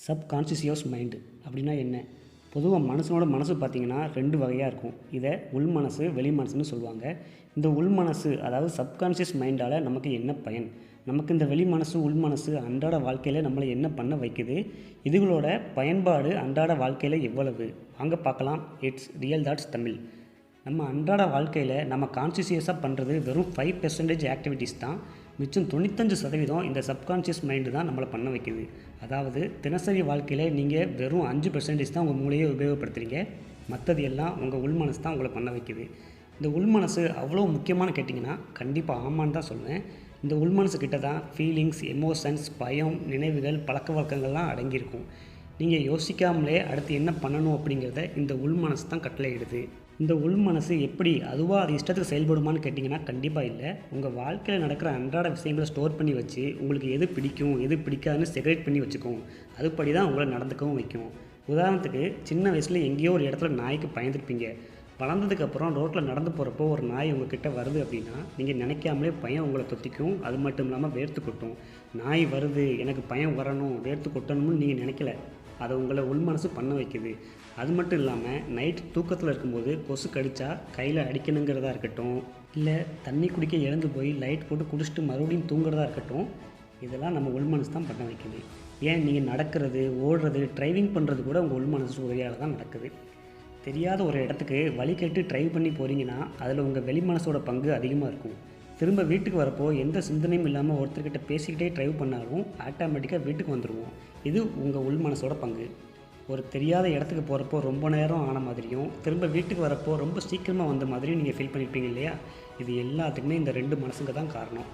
Subconscious mind அப்படின்னா என்ன? பொதுவாக மனுஷனோட மனசு பார்த்திங்கன்னா 2 வகையாக இருக்கும். இதை உள் மனசு, வெளி மனசுன்னு சொல்லுவாங்க. இந்த உள் மனசு அதாவது சப்கான்ஷியஸ் மைண்டால் நமக்கு என்ன பயன்? நமக்கு இந்த வெளி மனசு, உள் மனசு அன்றாட வாழ்க்கையில் நம்மளை என்ன பண்ண வைக்குது? இதுகளோட பயன்பாடு அன்றாட வாழ்க்கையில் எவ்வளவு? வாங்க பார்க்கலாம். It's real thoughts Tamil. நம்ம அன்றாட வாழ்க்கையில் நம்ம கான்ஷியஸாக பண்ணுறது வெறும் 5% ஆக்டிவிட்டீஸ் தான். மிச்சம் 95% இந்த சப்கான்ஷியஸ் மைண்டு தான் நம்மளை பண்ண வைக்குது. அதாவது தினசரி வாழ்க்கையில் நீங்கள் வெறும் 5% தான் உங்கள் மூளையை உபயோகப்படுத்துகிறீங்க. மற்றது எல்லாம் உங்கள் உள் மனசு தான் உங்களை பண்ண வைக்குது. இந்த உள் மனசு அவ்வளோ முக்கியமான கேட்டிங்கன்னா கண்டிப்பாக ஆமான்னு தான் சொல்லுவேன். இந்த உள் மனசு கிட்ட தான் ஃபீலிங்ஸ், எமோஷன்ஸ், பயம், நினைவுகள், பழக்க வழக்கங்கள்லாம் அடங்கியிருக்கும். நீங்கள் யோசிக்காமலே அடுத்து என்ன பண்ணணும் அப்படிங்கிறத இந்த உள் மனசு தான் கட்டளையிடுது. இந்த உள் மனசு எப்படி அதுவாக அது இஷ்டத்துக்கு செயல்படுமான்னு கேட்டிங்கன்னா கண்டிப்பாக இல்லை. உங்கள் வாழ்க்கையில் நடக்கிற அன்றாட விஷயங்களை ஸ்டோர் பண்ணி வச்சு உங்களுக்கு எது பிடிக்கும் எது பிடிக்காதுன்னு செக்ரேட் பண்ணி வச்சுக்கும். அதுபடி தான் உங்களை நடந்துக்கவும் வைக்கும். உதாரணத்துக்கு சின்ன வயசில் எங்கேயோ ஒரு இடத்துல நாய்க்கு பயந்துருப்பீங்க. வளர்ந்ததுக்கப்புறம் ரோட்டில் நடந்து போகிறப்போ ஒரு நாய் உங்ககிட்ட வருது அப்படின்னா நீங்கள் நினைக்காமலே பயம் உங்களை தொத்திக்கும். அது மட்டும் இல்லாமல் வேர்த்து கொட்டும். நாய் வருது, எனக்கு பயம் வரணும், வேர்த்து கொட்டணும்னு நீங்கள் நினைக்கல, அதை உங்களை உள் மனசு பண்ண வைக்குது. அது மட்டும் இல்லாமல் நைட் தூக்கத்தில் இருக்கும்போது கொசு கடித்தா கையில் அடிக்கணுங்கிறதா இருக்கட்டும், இல்லை தண்ணி குடிக்க எழுந்து போய் லைட் போட்டு குடிச்சிட்டு மறுபடியும் தூங்குறதா இருக்கட்டும், இதெல்லாம் நம்ம உள் மனசு தான் பண்ண வைக்குது. ஏன் நீங்கள் நடக்கிறது, ஓடுறது, டிரைவிங் பண்ணுறது கூட உங்கள் உள் மனசு உதவியால் தான் நடக்குது. தெரியாத ஒரு இடத்துக்கு வழி கேட்டு ட்ரைவ் பண்ணி போகிறீங்கன்னா அதில் உங்கள் வெளி மனசோட பங்கு அதிகமாக இருக்கும். திரும்ப வீட்டுக்கு வரப்போ எந்த சிந்தனையும் இல்லாமல் ஒருத்தர்கிட்ட பேசிக்கிட்டே ட்ரைவ் பண்ணாலும் ஆட்டோமேட்டிக்காக வீட்டுக்கு வந்துடுவோம். இது உங்கள் உள் மனசோட பங்கு. ஒரு தெரியாத இடத்துக்கு போகிறப்போ ரொம்ப நேரம் ஆன மாதிரியும் திரும்ப வீட்டுக்கு வரப்போ ரொம்ப சீக்கிரமாக வந்த மாதிரியும் நீங்கள் ஃபீல் பண்ணியிருப்பீங்க இல்லையா? இது எல்லாத்துக்குமே இந்த 2 மனசுங்க தான் காரணம்.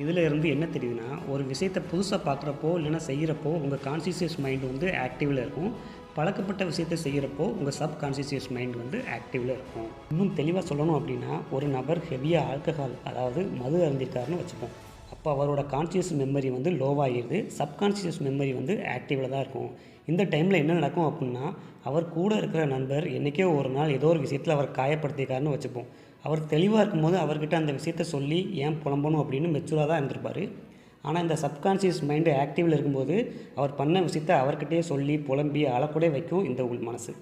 இதில் இருந்து என்ன தெரியுதுன்னா, ஒரு விஷயத்தை புதுசாக பார்க்குறப்போ இல்லைனா செய்கிறப்போ உங்கள் கான்ஷியஸ் மைண்டு ஆக்டிவில் இருக்கும். பழக்கப்பட்ட விஷயத்தை செய்கிறப்போ உங்கள் சப்கான்ஷியஸ் மைண்டு ஆக்டிவில் இருக்கும். இன்னும் தெளிவாக சொல்லணும் அப்படின்னா, ஒரு நபர் ஹெவியாக ஆல்கஹால் அதாவது மது அருந்திருக்காருன்னு வச்சுப்போம். அப்போ அவரோட கான்ஷியஸ் மெமரி லோவாகிடுது. சப்கான்ஷியஸ் மெமரி ஆக்டிவில் தான் இருக்கும். இந்த டைமில் என்ன நடக்கும் அப்படின்னா, அவர் கூட இருக்கிற நண்பர் என்றைக்கோ ஒரு நாள் ஏதோ ஒரு விஷயத்தில் அவர் காயப்படுத்தியிருக்காருன்னு வச்சுப்போம். அவர் தெளிவாக இருக்கும்போது அவர்கிட்ட அந்த விஷயத்த சொல்லி ஏன் புலம்பணும் அப்படின்னு மெச்சூராக தான் இருந்திருப்பார். ஆனால் இந்த சப்கான்ஷியஸ் மைண்டு ஆக்டிவில் இருக்கும்போது அவர் பண்ண விஷயத்தை அவர்கிட்டயே சொல்லி புலம்பி அழக்கூட வைக்கும் இந்த உள் மனசு.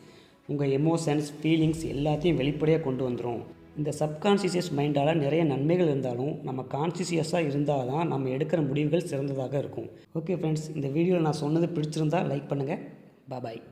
உங்கள் எமோஷன்ஸ், ஃபீலிங்ஸ் எல்லாத்தையும் வெளிப்படையாக கொண்டு வந்துடும். இந்த சப்கான்ஷியஸ் மைண்டால் நிறைய நன்மைகள் இருந்தாலும் நம்ம கான்ஷியஸாக இருந்தால் தான் நம்ம எடுக்கிற முடிவுகள் சிறந்ததாக இருக்கும். ஓகே ஃப்ரெண்ட்ஸ், இந்த வீடியோவில் நான் சொன்னது பிடிச்சிருந்தால் லைக் பண்ணுங்கள். பாய்.